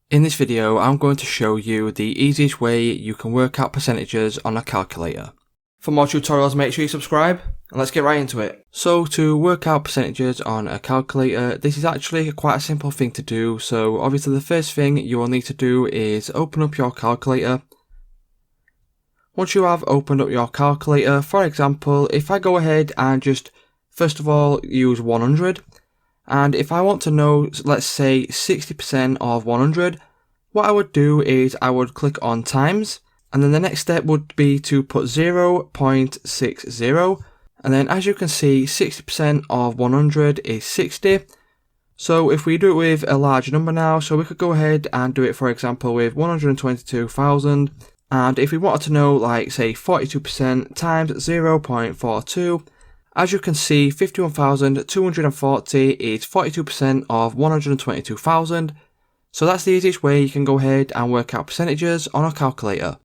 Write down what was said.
In this video, I'm going to show you the easiest way you can work out percentages on a calculator. For more tutorials, make sure you subscribe, and let's get right into it. So to work out percentages on a calculator, this is actually quite a simple thing to do. So obviously the first thing you will need to do is open up your calculator. Once you have opened up your calculator, for example, if I go ahead and just first of all use 100, and if I want to know, let's say 60% of 100, what I would do is I would click on times, and then the next step would be to put 0.60, and then as you can see 60% of 100 is 60. So if we do it with a large number now, so we could go ahead and do it for example with 122,000, and if we wanted to know like say 42% times 0.42, as you can see 51,240 is 42% of 122,000. So that's the easiest way you can go ahead and work out percentages on a calculator.